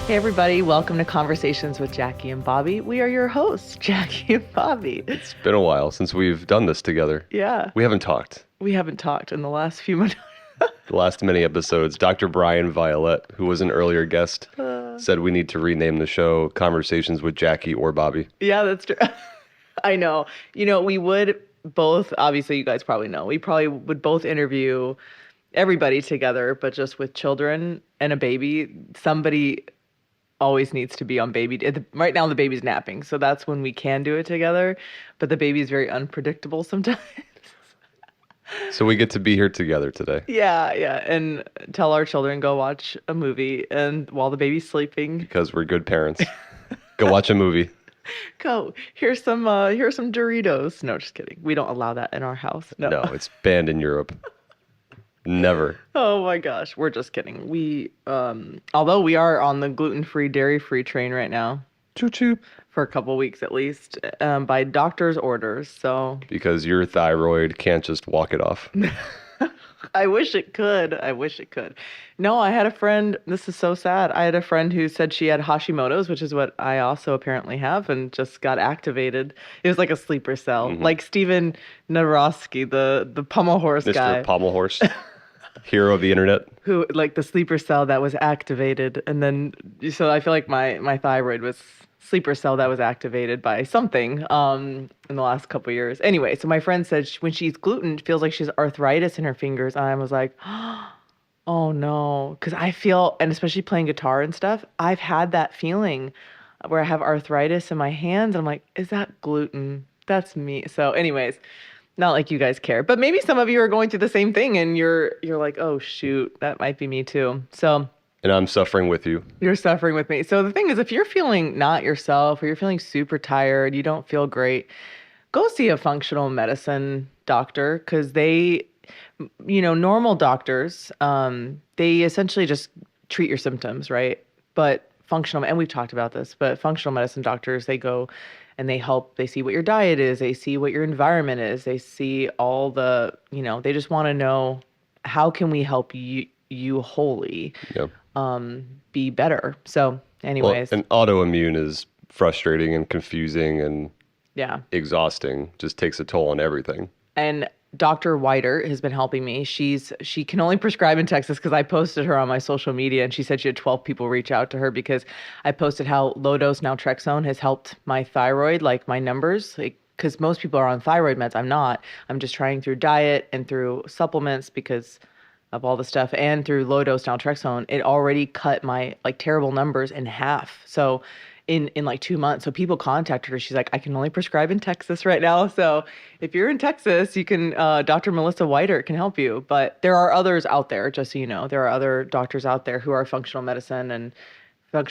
Hey everybody, welcome to Conversations with Jackie and Bobby. We are your hosts, Jackie and Bobby. It's been a while since we've done this together. Yeah. We haven't talked. We haven't talked in the last few months. The last many episodes, Dr. Brian Violet, who was an earlier guest, said we need to rename the show Conversations with Jackie or Bobby. Yeah, that's true. I know. You know, we would both, obviously you guys probably know, we probably would both interview everybody together, but just with children and a baby, somebody always needs to be on baby. Right now the baby's napping, so that's when we can do it together, but the baby's very unpredictable sometimes. So we get to be here together today. Yeah, and tell our children go watch a movie and while the baby's sleeping. Because we're good parents. Go watch a movie. Go. Here's some Doritos. No, just kidding. We don't allow that in our house. No, it's banned in Europe. Never. Oh my gosh, we're just kidding. We although we are on the gluten-free, dairy-free train right now. Choo-choo. For a couple weeks at least, by doctor's orders. So Because your thyroid can't just walk it off. I wish it could. No, I had a friend, this is so sad. I had a friend who said she had Hashimoto's, which is what I also apparently have, and just got activated. It was like a sleeper cell. Like Steven Naroski, the pommel horse guy. Mr. Pommel Horse. Hero of the internet. Who, like the sleeper cell that was activated. And then, so I feel like my thyroid was sleeper cell that was activated by something in the last couple of years. Anyway, so my friend said when she eats gluten, it feels like she has arthritis in her fingers. And I was like, oh no. Because I feel, and especially playing guitar and stuff, I've had that feeling where I have arthritis in my hands. And I'm like, is that gluten? That's me. So anyways, not like you guys care. But maybe some of you are going through the same thing and you're like, oh shoot, that might be me too. So And I'm suffering with you. you're suffering with me. So the thing is, if you're feeling not yourself or you're feeling super tired, you don't feel great, go see a functional medicine doctor because they, normal doctors, they essentially just treat your symptoms, right? But and we've talked about this, but functional medicine doctors, they go and they help, they see what your diet is, they see what your environment is, they see all the, they just want to know how can we help you wholly. Yeah. Be better. So anyways. Well, and autoimmune is frustrating and confusing and exhausting. Just takes a toll on everything. And Dr. Whiter has been helping me. She can only prescribe in Texas because I posted her on my social media and she said she had 12 people reach out to her because I posted how low dose naltrexone has helped my thyroid, like my numbers, because most people are on thyroid meds. I'm not. I'm just trying through diet and through supplements because of all the stuff, and through low dose naltrexone, it already cut my terrible numbers in half. So in like 2 months. So people contacted her. She's like, I can only prescribe in Texas right now. So if you're in Texas, you can, Dr. Melissa Whiter can help you. But there are others out there, just so you know. There are other doctors out there who are functional medicine and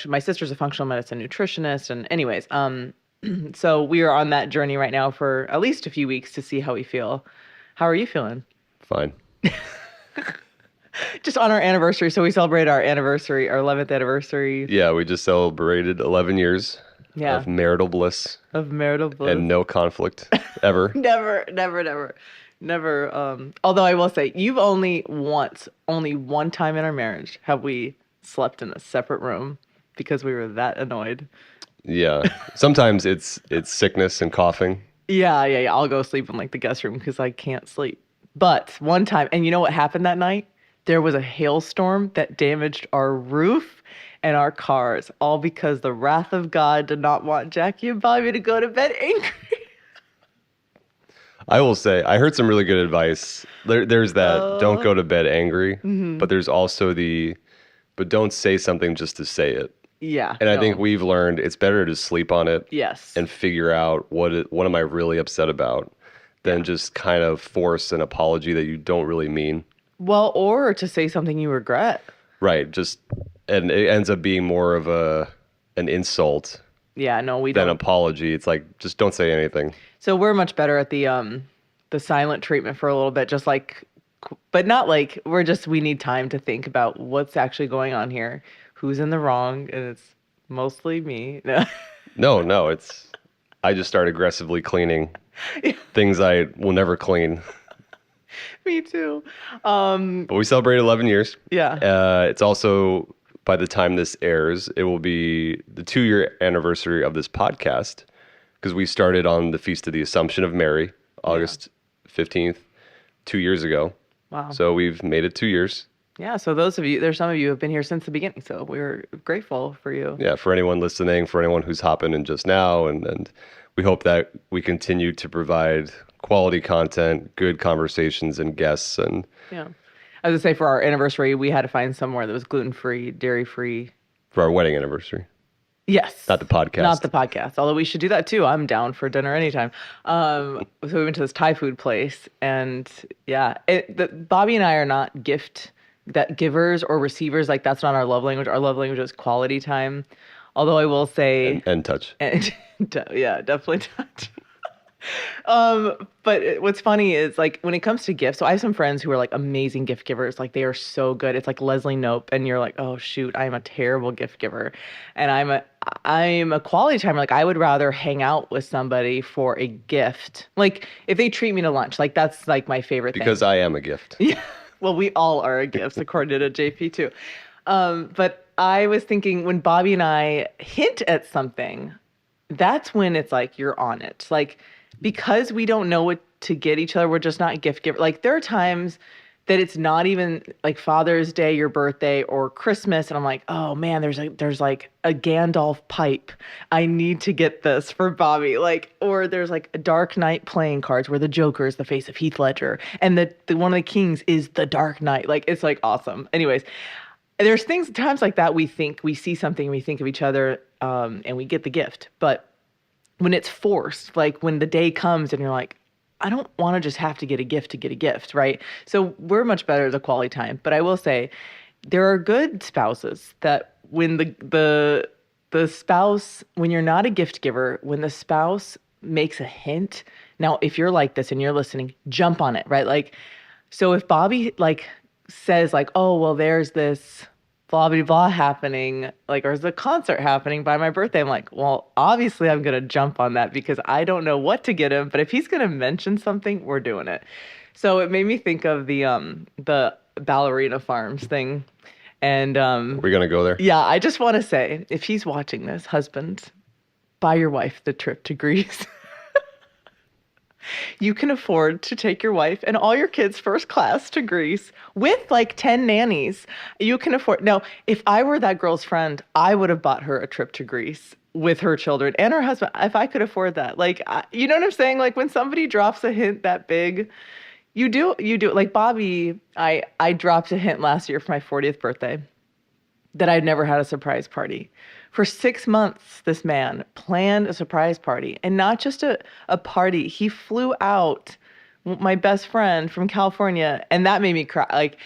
my sister's a functional medicine nutritionist. And anyways, so we are on that journey right now for at least a few weeks to see how we feel. How are you feeling? Fine. Just on our anniversary. So we celebrate our anniversary, our 11th anniversary. Yeah, we just celebrated 11 years of marital bliss. And no conflict, ever. Never. Although I will say, you've only one time in our marriage have we slept in a separate room because we were that annoyed. Yeah. Sometimes it's sickness and coughing. Yeah. I'll go sleep in the guest room because I can't sleep. But one time, and you know what happened that night? There was a hailstorm that damaged our roof and our cars, all because the wrath of God did not want Jackie and Bobby to go to bed angry. I will say, I heard some really good advice. There's that, don't go to bed angry, but there's also but don't say something just to say it. Yeah. And I think we've learned it's better to sleep on it. Yes. And figure out what am I really upset about than just kind of force an apology that you don't really mean. Well, or to say something you regret. Right. And it ends up being more of an insult. Yeah, no, we don't. Than apology. It's like, just don't say anything. So we're much better at the silent treatment for a little bit, but not we need time to think about what's actually going on here, who's in the wrong, and it's mostly me. No, I just start aggressively cleaning things I will never clean. Me too. But we celebrated 11 years. Yeah. It's also by the time this airs, it will be the 2-year anniversary of this podcast, because we started on the Feast of the Assumption of Mary, August 15th, 2 years ago. Wow. So we've made it 2 years. Yeah, so there's some of you who have been here since the beginning, so we're grateful for you. Yeah, for anyone listening, for anyone who's hopping in just now, and we hope that we continue to provide quality content, good conversations, and guests. And yeah, I was gonna say, for our anniversary, we had to find somewhere that was gluten-free, dairy-free. For our wedding anniversary. Yes. Not the podcast. Not the podcast. Although we should do that too. I'm down for dinner anytime. So we went to this Thai food place, and yeah, Bobby and I are not givers or receivers. Like, that's not our love language. Our love language is quality time. Although I will say, and touch. And yeah, definitely touch. But what's funny is, like, when it comes to gifts, so I have some friends who are like amazing gift givers. Like, they are so good. It's like Leslie Knope, and you're like, oh shoot, I'm a terrible gift giver. And I'm a quality timer. Like, I would rather hang out with somebody for a gift. Like, if they treat me to lunch, like, that's like my favorite thing. Because I am a gift. Yeah. Well, we all are a gift, according to JP too. But I was thinking, when Bobby and I hint at something, that's when it's like, you're on it. Like, because we don't know what to get each other, we're just not gift giver. Like, there are times that it's not even like Father's Day, your birthday, or Christmas, and I'm like, oh man, there's like a Gandalf pipe. I need to get this for Bobby. Like, or there's like a Dark Knight playing cards where the Joker is the face of Heath Ledger, and the one of the kings is the Dark Knight. Like, it's like awesome. Anyways, there's times like that we see something, and we think of each other, and we get the gift. But when it's forced, like when the day comes and you're like, I don't want to just have to get a gift, right? So we're much better at the quality time. But I will say, there are good spouses that when the spouse, when you're not a gift giver, when the spouse makes a hint. Now, if you're like this and you're listening, jump on it, right? Like, so if Bobby like says like, oh, well, there's this blah, blah, blah happening, like, or is a concert happening by my birthday, I'm like, well, obviously I'm going to jump on that because I don't know what to get him. But if he's going to mention something, we're doing it. So it made me think of the ballerina farms thing. And we're going to go there. Yeah, I just want to say, if he's watching this, husband, buy your wife the trip to Greece. You can afford to take your wife and all your kids first class to Greece with like 10 nannies. You can afford. Now, if I were that girl's friend, I would have bought her a trip to Greece with her children and her husband, if I could afford that. Like, you know what I'm saying? Like, when somebody drops a hint that big, you do it. Like Bobby, I dropped a hint last year for my 40th birthday that I'd never had a surprise party. For 6 months, this man planned a surprise party, and not just a party. He flew out my best friend from California, and that made me cry. Like,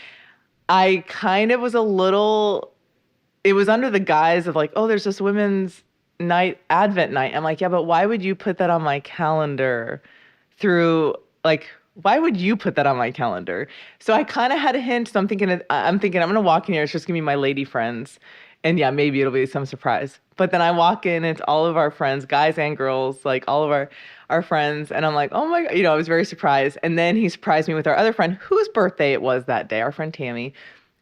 I kind of was it was under the guise of like, oh, there's this women's night, Advent night. I'm like, yeah, but why would you put that on my calendar why would you put that on my calendar? So I kind of had a hint. So I'm thinking I'm going to walk in here. It's just going to be my lady friends. And yeah, maybe it'll be some surprise. But then I walk in, it's all of our friends, guys and girls, like all of our friends. And I'm like, oh my God, I was very surprised. And then he surprised me with our other friend, whose birthday it was that day, our friend Tammy.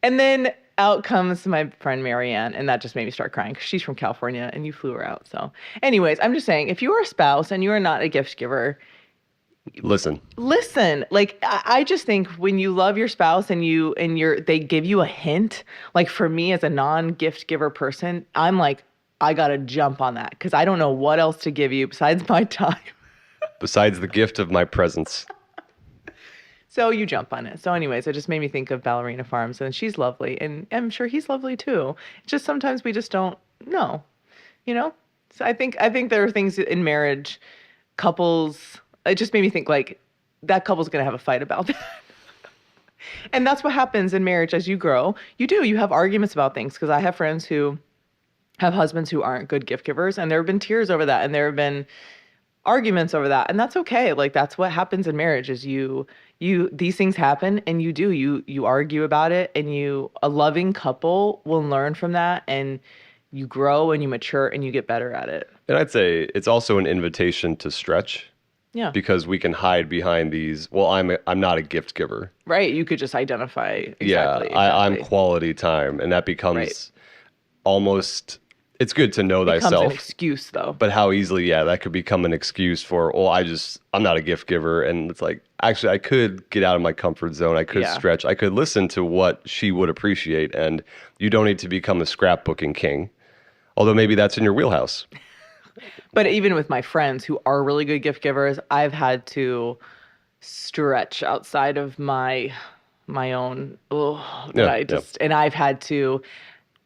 And then out comes my friend Marianne. And that just made me start crying because she's from California and you flew her out. So anyways, I'm just saying, if you are a spouse and you are not a gift giver, Listen. Like, I just think when you love your spouse and they give you a hint, like for me as a non-gift giver person, I'm like, I got to jump on that because I don't know what else to give you besides my time. Besides the gift of my presence. So you jump on it. So anyways, it just made me think of Ballerina Farms, and she's lovely, and I'm sure he's lovely too. It's just sometimes we just don't know, So I think there are things in marriage, couples. It just made me think like that couple's going to have a fight about that. And that's what happens in marriage as you grow. You have arguments about things, because I have friends who have husbands who aren't good gift givers, and there have been tears over that, and there have been arguments over that, and that's okay. Like, that's what happens in marriage is these things happen, and you argue about it, and a loving couple will learn from that, and you grow and you mature and you get better at it. And I'd say it's also an invitation to stretch. Yeah. Because we can hide behind these, well, I'm not a gift giver. Right. You could just identify exactly. Yeah, I'm quality time. And that becomes, almost, it's good to know Becomes an thyself. excuse, though. But how easily, that could become an excuse for, well, I'm not a gift giver. And it's like, actually, I could get out of my comfort zone. I could stretch. I could listen to what she would appreciate. And you don't need to become a scrapbooking king. Although maybe that's in your wheelhouse. But even with my friends who are really good gift givers, I've had to stretch outside of my own, and I've had to,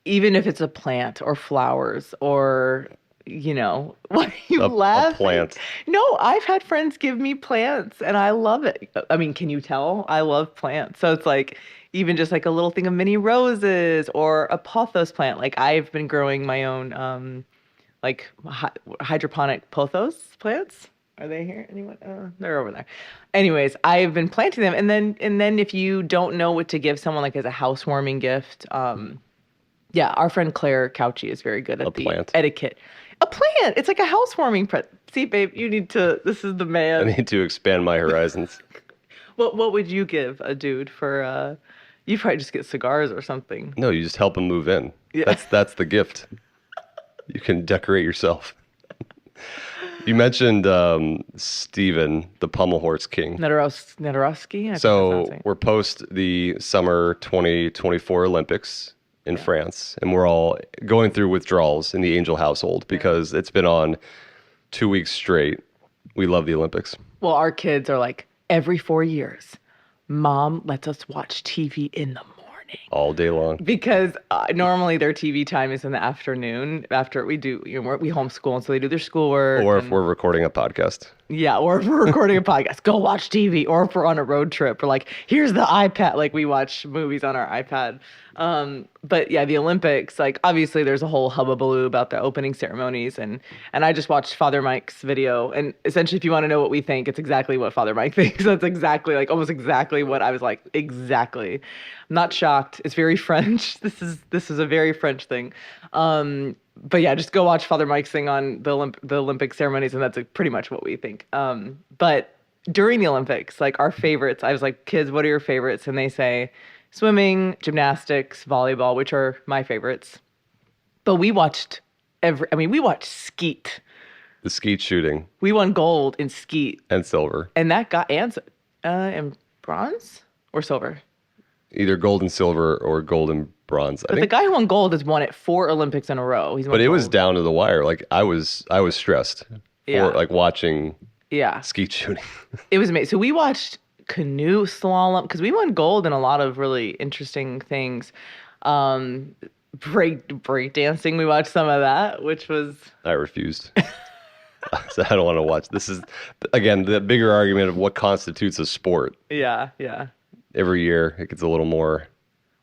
even if it's a plant or flowers or, why are you laughing? A plant. No, I've had friends give me plants and I love it. I mean, can you tell? I love plants. So it's like, even just like a little thing of mini roses or a pothos plant. Like I've been growing my own, hydroponic pothos plants. Are they here? Anyone? They're over there. Anyways, I've been planting them, and then if you don't know what to give someone, like as a housewarming gift, our friend Claire Couchy is very good at plant. Etiquette. A plant. It's like a housewarming. See, babe, you need to. This is the man. I need to expand my horizons. What would you give a dude for? You probably just get cigars or something. No, you just help him move in. Yeah. That's the gift. You can decorate yourself. You mentioned Stephen, the pommel horse king. Nedorowski? So we're post the summer 2024 Olympics in France, and we're all going through withdrawals in the Angel household because it's been on 2 weeks straight. We love the Olympics. Well, our kids are like, every 4 years, Mom lets us watch TV in the morning. All day long. Because normally their TV time is in the afternoon after we do, we homeschool, and so they do their schoolwork. Or if we're recording a podcast. Yeah, or if we're recording a podcast, go watch TV. Or if we're on a road trip, we're like, here's the iPad. Like we watch movies on our iPad. But yeah, the Olympics, like obviously there's a whole hubbubaloo about the opening ceremonies, and I just watched Father Mike's video, and essentially if you want to know what we think, it's exactly what Father Mike thinks. That's exactly, like almost exactly what I was like, exactly. I'm not shocked. It's very French. This is a very French thing. But yeah, just go watch Father Mike's thing on the Olympic ceremonies, and that's pretty much what we think. But during the Olympics, like our favorites, I was like, kids, what are your favorites? And they say swimming, gymnastics, volleyball, which are my favorites. But we watched we watched skeet. The skeet shooting. We won gold in skeet. And silver. And that got, and bronze or silver? Either gold and silver or gold and bronze. But the guy who won gold has won it 4 Olympics in a row. But it was down to the wire. Like I was stressed for like watching skeet shooting. It was amazing. So we watched canoe slalom because we won gold in a lot of really interesting things. Break dancing, we watched some of that, which was... I refused. So I don't want to watch. This is, again, the bigger argument of what constitutes a sport. Yeah. Every year it gets a little more...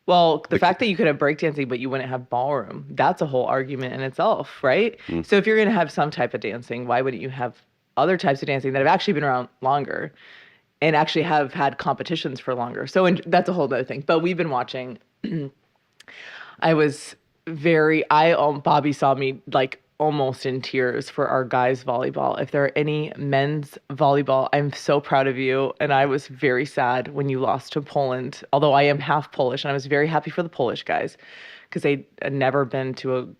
Well, the fact that you could have breakdancing, but you wouldn't have ballroom, that's a whole argument in itself, right? So if you're going to have some type of dancing, why wouldn't you have other types of dancing that have actually been around longer and actually have had competitions for longer? So that's a whole other thing. But we've been watching. Bobby saw me like almost in tears for our guys volleyball. If there are any men's volleyball, I'm so proud of you. And I was very sad when you lost to Poland, although I am half Polish, and I was very happy for the Polish guys because they had never been to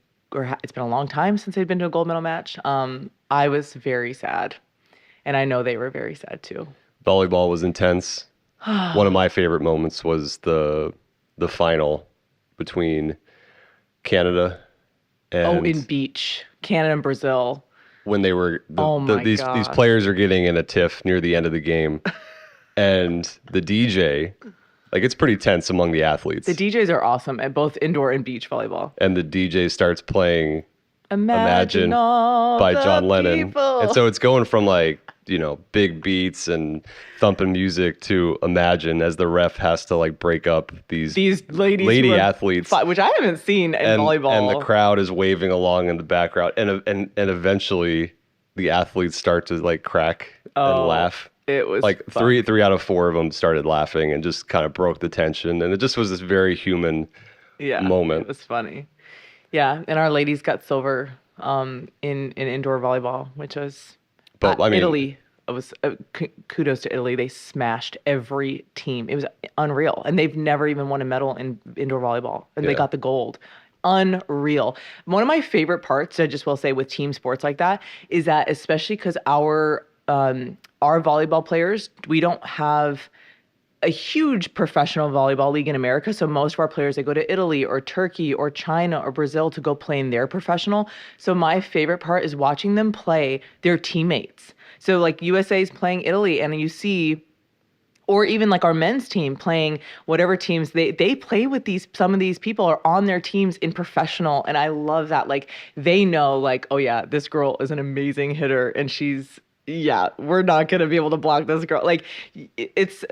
it's been a long time since they'd been to a gold medal match. I was very sad, and I know they were very sad too. Volleyball was intense. One of my favorite moments was the final between Canada and in beach, Canada and Brazil. When they were these players are getting in a tiff near the end of the game, and the DJ, like it's pretty tense among the athletes. The DJs are awesome at both indoor and beach volleyball. And the DJ starts playing Imagine by John Lennon. People. And so it's going from like, big beats and thumping music to Imagine as the ref has to like break up these lady athletes. Which I haven't seen in volleyball. And the crowd is waving along in the background. And eventually the athletes start to like crack and laugh. It was like fun. three out of 4 of them started laughing and just kind of broke the tension. And it just was this very human moment. It was funny. Yeah, and our ladies got silver in indoor volleyball, which was Italy. It was kudos to Italy. They smashed every team. It was unreal, and they've never even won a medal in indoor volleyball, and they got the gold. unreal. One of my favorite parts, I just will say, with team sports like that is that, especially because our volleyball players, we don't have a huge professional volleyball league in America. So most of our players, they go to Italy or Turkey or China or Brazil to go play in their professional. So my favorite part is watching them play their teammates. So like USA is playing Italy, and you see, or even like our men's team playing whatever teams, they play with some of these people are on their teams in professional. And I love that. Like they know like, oh yeah, this girl is an amazing hitter and we're not going to be able to block this girl. Like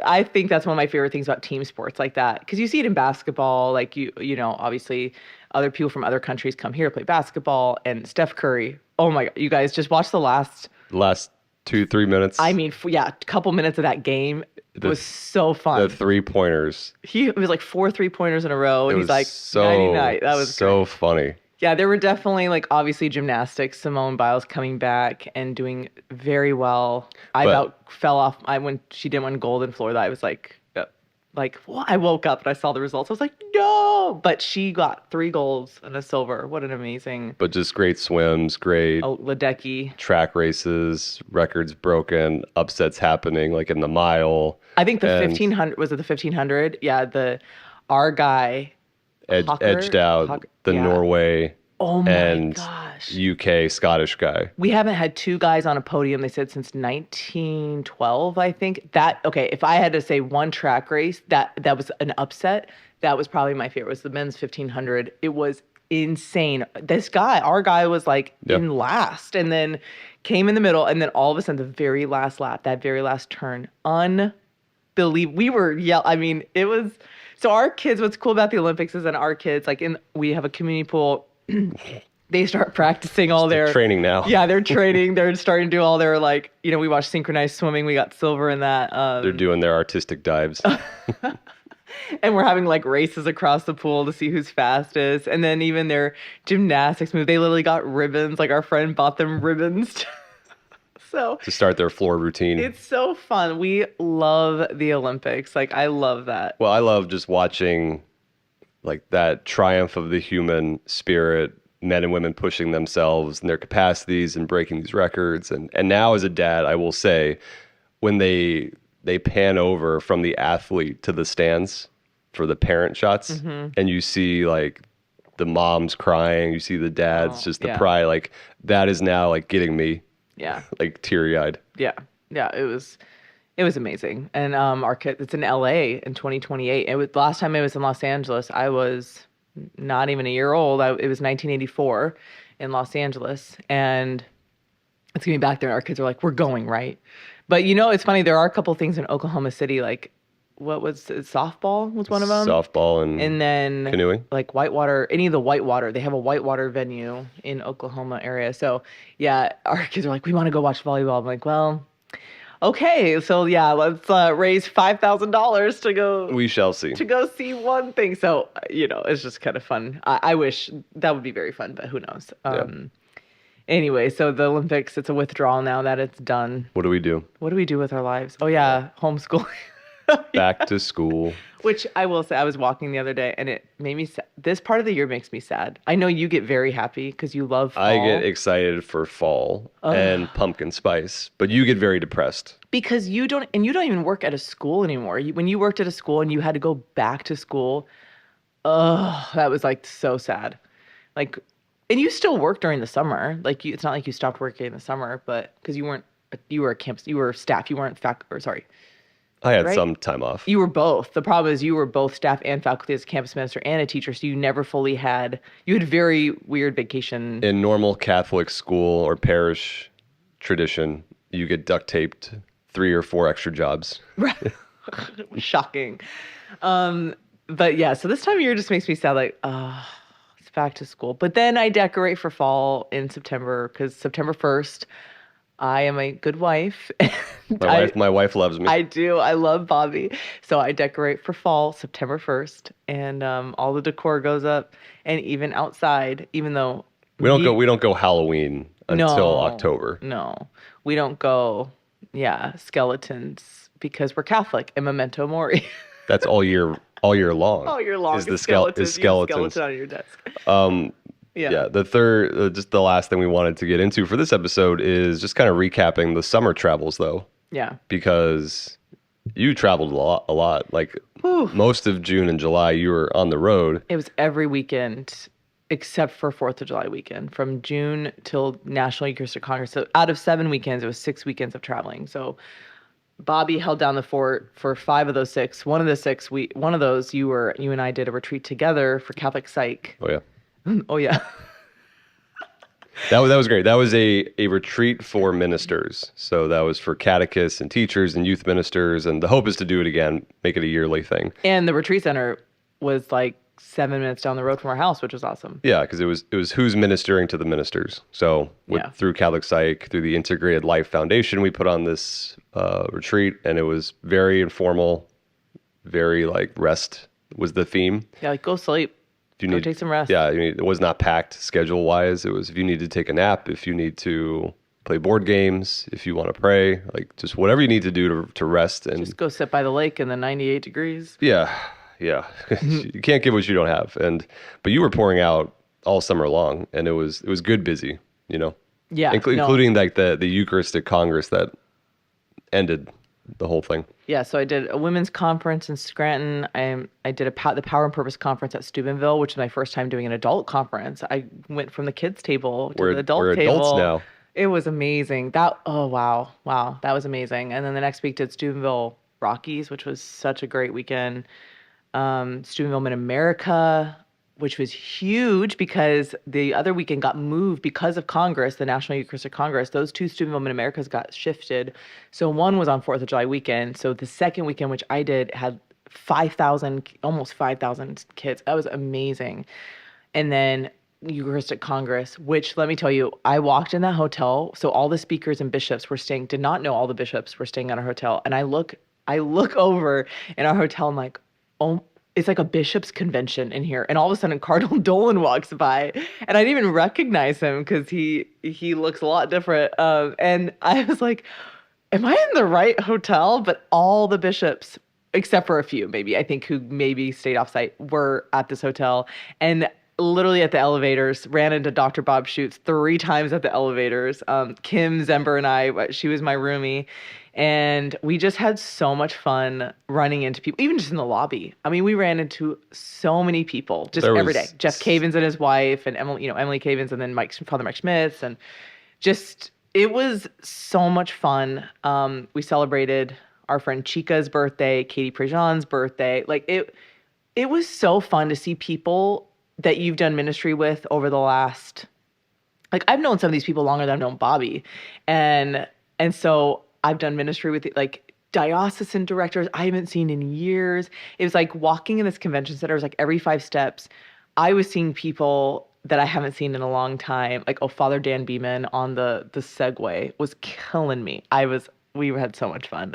I think that's one of my favorite things about team sports like that. Cause you see it in basketball, like you know, obviously other people from other countries come here to play basketball, and Steph Curry. Oh my God, you guys just watch the last 2-3 minutes. I mean, a couple minutes of that game. It was so fun. The 3-pointers. It was like 4 3-pointers in a row, and he's like, so 99. That was so great. Funny. Yeah, there were definitely like obviously gymnastics. Simone Biles coming back and doing very well. I about fell off. When she didn't win gold in Florida, I was like, well, I woke up and I saw the results. I was like, no! But she got 3 golds and a silver. What an amazing. But just great swims, great. Oh, Ledecky. Track races, records broken, upsets happening like in the mile. I think the 1500, was it the 1500? Yeah, our guy edged out Norway oh my and gosh. UK Scottish guy. We haven't had 2 guys on a podium, they said, since 1912, I think. If I had to say one track race that was an upset, that was probably my favorite. It was the men's 1500. It was insane. Our guy was like in last, and then came in the middle, and then all of a sudden the very last lap, that very last turn, unbelievable. We were I mean, it was. So our kids, what's cool about the Olympics is that our kids, we have a community pool. They start practicing all their training now. Yeah, they're training. They're starting to do all their we watch synchronized swimming. We got silver in that. They're doing their artistic dives. And we're having like races across the pool to see who's fastest. And then even their gymnastics move, they literally got ribbons. Like our friend bought them ribbons. So to start their floor routine. It's so fun. We love the Olympics. Like I love that. Well, I love just watching like that triumph of the human spirit, men and women pushing themselves and their capacities and breaking these records. And now as a dad, I will say, when they pan over from the athlete to the stands for the parent shots, and you see like the moms crying, you see the dads, the pride, like that is now like getting me. Yeah. Like teary-eyed. Yeah. Yeah. It was amazing. And our kid, it's in LA in 2028. The last time I was in Los Angeles, I was not even a year old. It was 1984 in Los Angeles. And it's going to be back there. And our kids are like, we're going, right? But it's funny. There are a couple things in Oklahoma City, like what was it? Softball was one of them. Softball and then canoeing, like whitewater, any of the whitewater. They have a whitewater venue in Oklahoma area. So yeah, our kids are like, we want to go watch volleyball. I'm like, well, okay, so yeah, let's raise $5,000 to go. We shall see. To go see one thing. So it's just kind of fun. I wish that would be very fun, but who knows? Anyway, so the Olympics, it's a withdrawal now that it's done. What do we do? What do we do with our lives? Oh yeah, homeschooling. Back to school. Which I will say, I was walking the other day and it made me sad. This part of the year makes me sad. I know you get very happy because you love fall. I get excited for fall and pumpkin spice, but you get very depressed. Because you don't even work at a school anymore. When you worked at a school and you had to go back to school, that was like so sad. Like, and you still work during the summer. Like it's not like you stopped working in the summer, but because you were a campus, you were staff, you weren't I had some time off. You were both. The problem is you were both staff and faculty as a campus minister and a teacher, so you never fully had very weird vacation. In normal Catholic school or parish tradition, you get duct taped 3 or 4 extra jobs. Shocking. But yeah, so this time of year just makes me sad, like, it's back to school. But then I decorate for fall in September, because September 1st, I am a good wife. My wife loves me. I do. I love Bobby. So I decorate for fall, September 1st, and all the decor goes up, and even outside, even though we don't go Halloween until October. No. We don't go skeletons because we're Catholic and memento mori. That's all year all year long. All year long is the skeleton. is skeletons. Skeleton on your desk. Yeah. The third, just the last thing we wanted to get into for this episode is just kind of recapping the summer travels, though. Yeah. Because you traveled a lot. Like most of June and July, you were on the road. It was every weekend except for 4th of July weekend, from June till National Eucharistic Congress. So out of 7 weekends, it was 6 weekends of traveling. So Bobby held down the fort for 5 of those 6. One of those, you and I did a retreat together for Catholic Psych. Oh yeah. Oh yeah. That was great. That was a retreat for ministers. So that was for catechists and teachers and youth ministers. And the hope is to do it again, make it a yearly thing. And the retreat center was like 7 minutes down the road from our house, which was awesome. Yeah, because it was who's ministering to the ministers. So through Catholic Psych, through the Integrated Life Foundation, we put on this retreat, and it was very informal, very like rest was the theme. Yeah, like go sleep. Go take some rest. Yeah, it was not packed schedule-wise. It was if you need to take a nap, if you need to play board games, if you want to pray, like just whatever you need to do to rest. And just go sit by the lake in the 98 degrees. Yeah. You can't give what you don't have. But you were pouring out all summer long, and it was good busy, Yeah. Including like the Eucharistic Congress that ended the whole thing. Yeah, so I did a women's conference in Scranton. I did the Power and Purpose conference at Steubenville, which is my first time doing an adult conference. I went from the kids table to the adult table. We're adults now. It was amazing. Wow, that was amazing. And then the next week did Steubenville Rockies, which was such a great weekend. Steubenville Mid-America, which was huge because the other weekend got moved because of Congress, the National Eucharistic Congress. Those 2 Steubenville Mid-Americas got shifted. So one was on 4th of July weekend. So the second weekend, which I did, had almost 5,000 kids. That was amazing. And then Eucharistic Congress, which let me tell you, I walked in that hotel. So all the speakers and bishops did not know all the bishops were staying at our hotel. And I look over in our hotel, I'm like, oh, it's like a bishop's convention in here. And all of a sudden Cardinal Dolan walks by, and I didn't even recognize him because he looks a lot different. And I was like, am I in the right hotel? But all the bishops, except for a few maybe, I think, who maybe stayed off site, were at this hotel. And literally at the elevators, ran into Dr. Bob Schutz 3 times at the elevators. Kim Zember and I, she was my roomie. And we just had so much fun running into people, even just in the lobby. I mean, we ran into so many people just every day. Jeff Cavins and his wife, and Emily Cavins, and then Father Mike Schmitz, and just it was so much fun. We celebrated our friend Chica's birthday, Katie Prejean's birthday. Like it was so fun to see people that you've done ministry with over the last. Like I've known some of these people longer than I've known Bobby, and so. I've done ministry with like diocesan directors I haven't seen in years. It was like walking in this convention center. It was like every 5 steps, I was seeing people that I haven't seen in a long time. Like, Father Dan Beeman on the Segway was killing me. We had so much fun.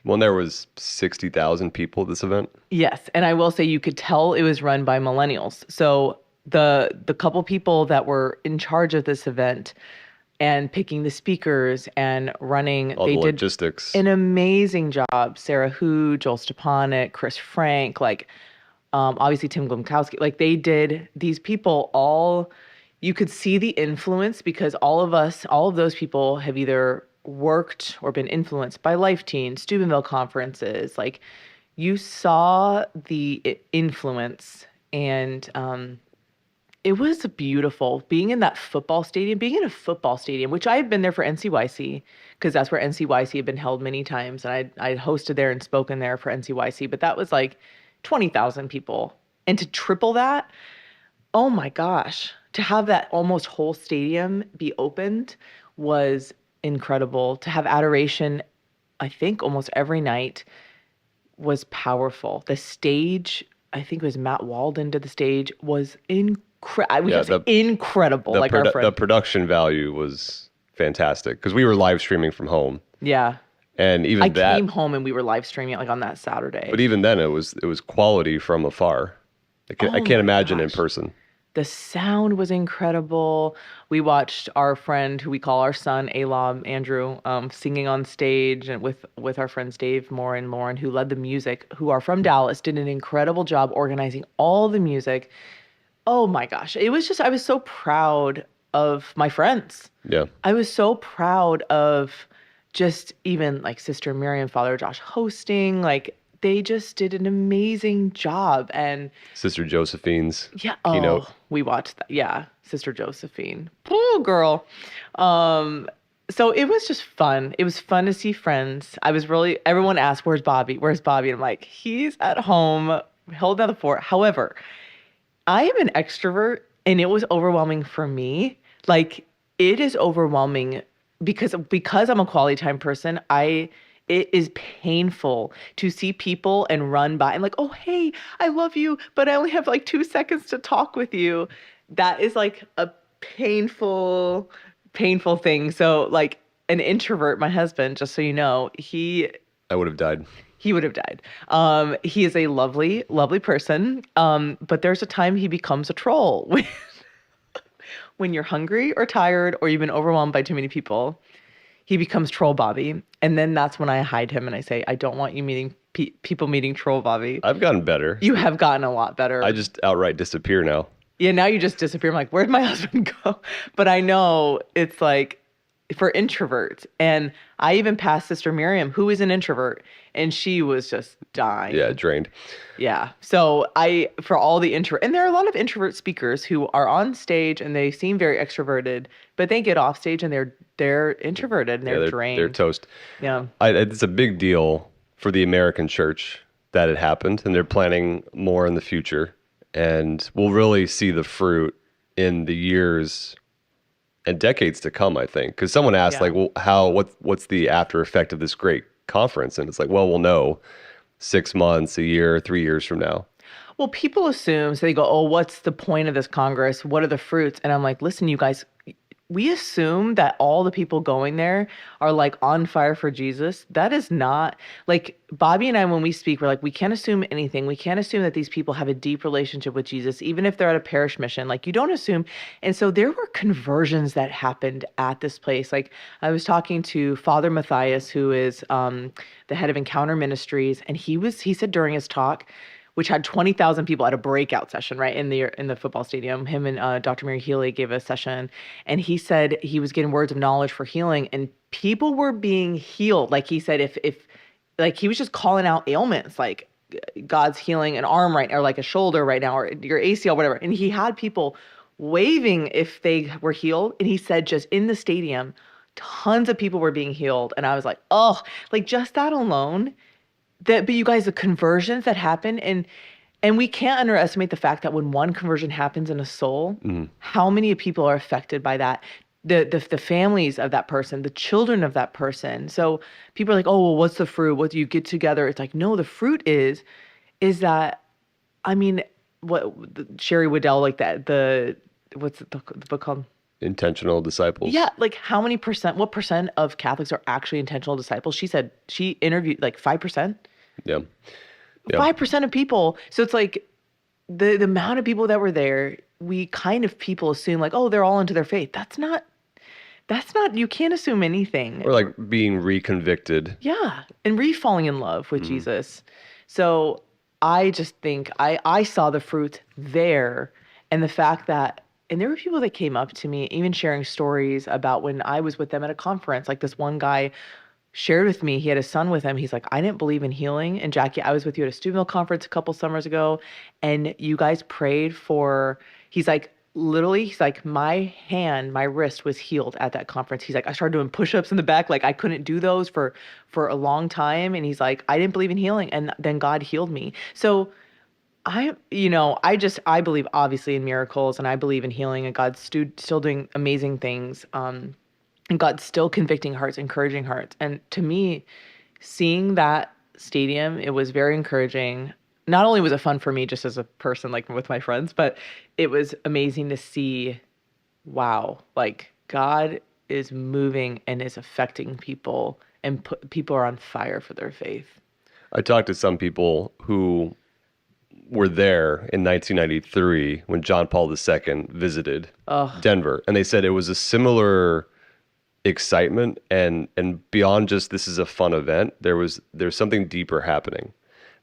Well, there was 60,000 people at this event. Yes, and I will say you could tell it was run by millennials. So the couple people that were in charge of this event and picking the speakers and running. All the logistics. Did an amazing job. Sarah Hu, Joel Stepanek, Chris Frank, obviously Tim Glimkowski. Like they did, these people all, you could see the influence because all of those people have either worked or been influenced by Life Teen, Steubenville conferences. Like you saw the influence, and it was beautiful being in that football stadium, being in a football stadium, which I had been there for NCYC because that's where NCYC had been held many times. And I'd hosted there and spoken there for NCYC, but that was like 20,000 people. And to triple that, oh my gosh, to have that almost whole stadium be opened was incredible. To have adoration, I think almost every night, was powerful. The stage, I think it was Matt Walden did the stage, was incredible. Incredible. The production value was fantastic because we were live streaming from home. Yeah. And even I came home and we were live streaming it on that Saturday. But even then it was quality from afar. I can't imagine in person. The sound was incredible. We watched our friend, who we call our son, Alab, Andrew, singing on stage, and with our friends Dave, Moore, and Lauren, who led the music, who are from Dallas, did an incredible job organizing all the music. Oh my gosh. It was just, I was so proud of my friends. Yeah. I was so proud of just even like Sister Miriam, Father Josh hosting. Like, they just did an amazing job. And Sister Josephine's yeah, keynote. oh, we watched that. Yeah, Sister Josephine. Poor girl. Um, so it was just fun. It was fun to see friends. Everyone asked, "Where's Bobby? Where's Bobby?" And I'm like, he's at home, holding down the fort. However, I am an extrovert, and it was overwhelming for me. Like, it is overwhelming because I'm a quality time person. It is painful to see people and run by and like, oh hey, I love you, but I only have like 2 seconds to talk with you. That is like a painful, painful thing. So like an introvert, my husband, just so you know, I would have died. he would have died. He is a lovely, lovely person. But there's a time he becomes a troll when you're hungry or tired or you've been overwhelmed by too many people. He becomes Troll Bobby, and then that's when I hide him and I say, I don't want you meeting people meeting Troll Bobby. I've gotten better. You have gotten a lot better. I just outright disappear now. Yeah, now you just disappear. I'm like, where'd my husband go? But I know it's like for introverts. And I even passed Sister Miriam, who is an introvert, and she was just dying. Yeah, drained. Yeah. So for all the and there are a lot of introvert speakers who are on stage and they seem very extroverted, but they get off stage and they're introverted and they're drained. They're toast. Yeah. It's a big deal for the American church that it happened, and they're planning more in the future. And we'll really see the fruit in the years and decades to come, I think. Because someone asked, like, well, what's the after effect of this great conference? And it's like, well, we'll know 6 months, a year, 3 years from now. Well, people assume, so they go, oh, what's the point of this Congress? What are the fruits? And I'm like, listen, you guys, we assume that all the people going there are like on fire for Jesus. That is not like Bobby and I, when we speak, we're like, we can't assume anything. We can't assume that these people have a deep relationship with Jesus, even if they're at a parish mission. Like, you don't assume. And so there were conversions that happened at this place. Like, I was talking to Father Matthias, who is the head of Encounter Ministries. And he said during his talk, which had 20,000 people at a breakout session, right, in the football stadium. Him and Dr. Mary Healy gave a session, and he said he was getting words of knowledge for healing, and people were being healed. Like, he said, if like, he was just calling out ailments, like God's healing an arm right, or like a shoulder right now, or your ACL, whatever. And he had people waving if they were healed, and he said just in the stadium, tons of people were being healed, and I was like, oh, like just that alone. But you guys, the conversions that happen, and we can't underestimate the fact that when one conversion happens in a soul, how many people are affected by that? The families of that person, the children of that person. So people are like, oh, well, what's the fruit? What do you get together? It's like, no, the fruit is that, I mean, what Sherry Waddell, like that, what's the book called? Intentional disciples. Yeah, like what percent of Catholics are actually intentional disciples? She said she interviewed like 5%. Yeah. 5% of people. So it's like the amount of people that were there, people assume like, oh, they're all into their faith. That's not, you can't assume anything. Or like being reconvicted. Yeah. And falling in love with Jesus. So I just think I saw the fruit there, and the fact that, and there were people that came up to me, even sharing stories about when I was with them at a conference. Like, this one guy shared with me, he had a son with him. He's like, I didn't believe in healing. And Jackie, I was with you at a Steubenville conference a couple summers ago, and you guys prayed for, he's like, literally, he's like, my wrist was healed at that conference. He's like, I started doing push-ups in the back. Like, I couldn't do those for a long time. And he's like, I didn't believe in healing. And then God healed me. So I believe obviously in miracles, and I believe in healing, and God's still doing amazing things. And God's still convicting hearts, encouraging hearts. And to me, seeing that stadium, it was very encouraging. Not only was it fun for me just as a person, like with my friends, but it was amazing to see, wow, like God is moving and is affecting people, and people are on fire for their faith. I talked to some people who were there in 1993 when John Paul II visited Denver, and they said it was a similar excitement, and beyond just this is a fun event, there's something deeper happening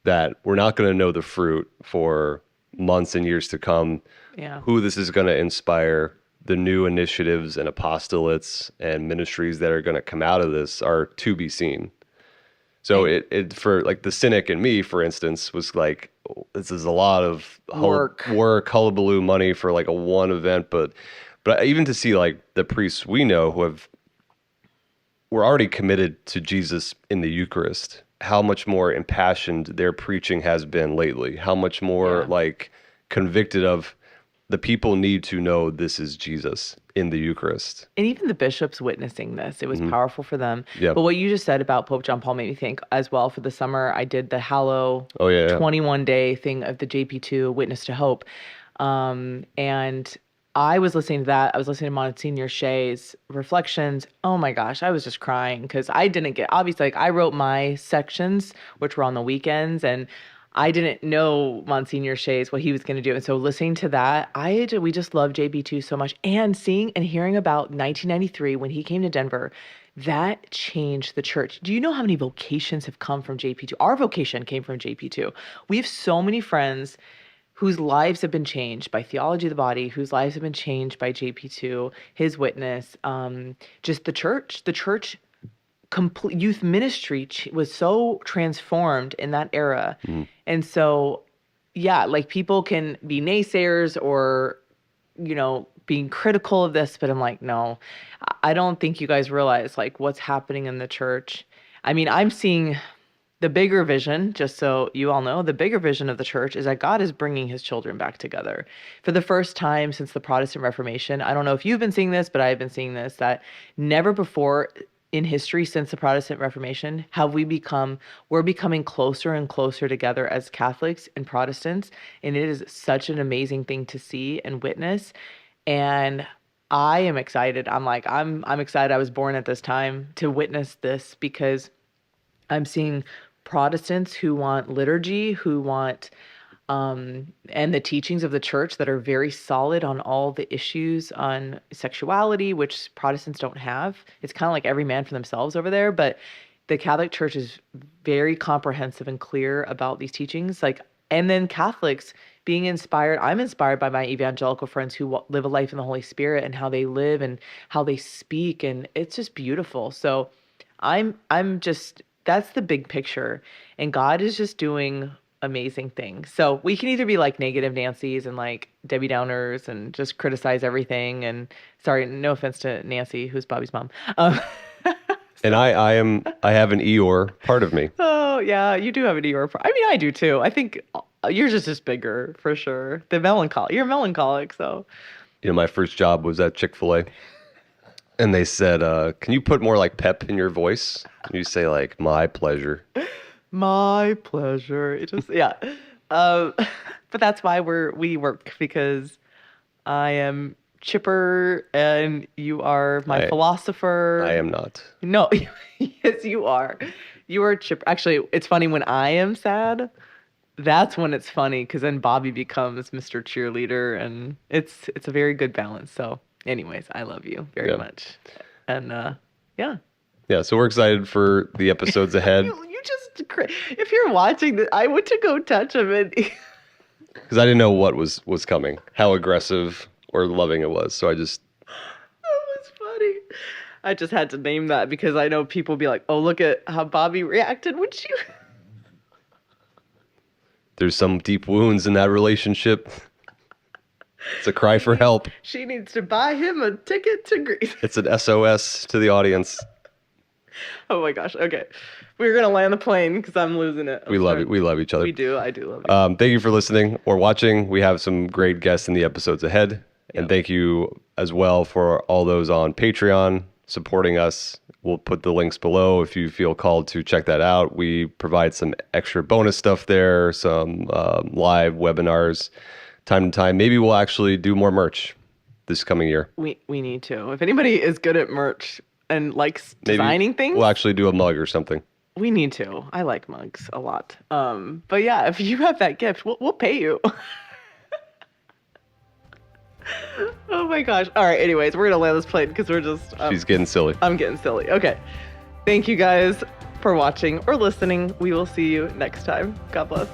that we're not going to know the fruit for months and years to come. Yeah. Who this is going to inspire, the new initiatives and apostolates and ministries that are going to come out of this are to be seen. So it for like the cynic in me, for instance, was like, this is a lot of work, hullabaloo money for like a one event, but even to see like the priests we know who were already committed to Jesus in the Eucharist, how much more impassioned their preaching has been lately, how much more like convicted of the people need to know this is Jesus in the Eucharist. And even the bishops witnessing this, it was powerful for them. Yep. But what you just said about Pope John Paul made me think as well. For the summer, I did the Hallow 21-day thing of the JP2 Witness to Hope. And I was listening to that. I was listening to Monsignor Shea's reflections. Oh my gosh, I was just crying because I didn't get, obviously, like I wrote my sections, which were on the weekends, and I didn't know Monsignor Shea's what he was going to do. And so listening to that, we just love JP2 so much. And seeing and hearing about 1993 when he came to Denver, that changed the church. Do you know how many vocations have come from JP2? Our vocation came from JP2. We have so many friends whose lives have been changed by theology of the body, whose lives have been changed by JP2, his witness, just the church. The church complete youth ministry was so transformed in that era. And so, yeah, like people can be naysayers or, being critical of this, but I'm like, no, I don't think you guys realize like what's happening in the church. I mean, I'm seeing the bigger vision, just so you all know, the bigger vision of the church is that God is bringing his children back together. For the first time since the Protestant Reformation, I don't know if you've been seeing this, but I've been seeing this, that never before in history since the Protestant Reformation we're becoming closer and closer together as Catholics and Protestants. And it is such an amazing thing to see and witness. And I am excited. I'm excited I was born at this time to witness this, because I'm seeing Protestants who want liturgy, who want and the teachings of the church that are very solid on all the issues on sexuality, which Protestants don't have. It's kind of like every man for themselves over there, but the Catholic Church is very comprehensive and clear about these teachings. And then Catholics being inspired. I'm inspired by my evangelical friends who live a life in the Holy Spirit and how they live and how they speak, and it's just beautiful. So that's the big picture, and God is just doing amazing things. So we can either be like negative Nancys and like Debbie Downers and just criticize everything. And sorry, no offense to Nancy, who's Bobby's mom. And I have an Eeyore part of me. Oh yeah, you do have an Eeyore part. I mean, I do too. I think yours is just bigger for sure. You're melancholic, so. My first job was at Chick-fil-A. And they said, can you put more like pep in your voice? And you say like, my pleasure. My pleasure. It just, yeah. But that's why we work, because I am chipper and you are my philosopher. I am not. No, yes, you are. You are chipper. Actually, it's funny when I am sad. That's when it's funny, because then Bobby becomes Mr. Cheerleader, and it's a very good balance. So anyways, I love you very much. And yeah. Yeah, so we're excited for the episodes ahead. If you're watching this, I went to go touch him, because I didn't know what was coming, how aggressive or loving it was. So that was funny. I just had to name that because I know people be like, "Oh, look at how Bobby reacted when she." There's some deep wounds in that relationship. It's a cry for help. She needs to buy him a ticket to Greece. It's an SOS to the audience. Oh my gosh. Okay. We're going to land the plane because I'm losing it. We love each other. We do. I do love you. Thank you for listening or watching. We have some great guests in the episodes ahead. Yep. And thank you as well for all those on Patreon supporting us. We'll put the links below if you feel called to check that out. We provide some extra bonus stuff there, some live webinars, time to time. Maybe we'll actually do more merch this coming year. We need to. If anybody is good at merch and likes designing things, we'll actually do a mug or something. We need to. I like mugs a lot. But yeah, if you have that gift, we'll pay you. Oh my gosh. All right. Anyways, we're going to land this plane because we're just. She's getting silly. I'm getting silly. Okay. Thank you guys for watching or listening. We will see you next time. God bless.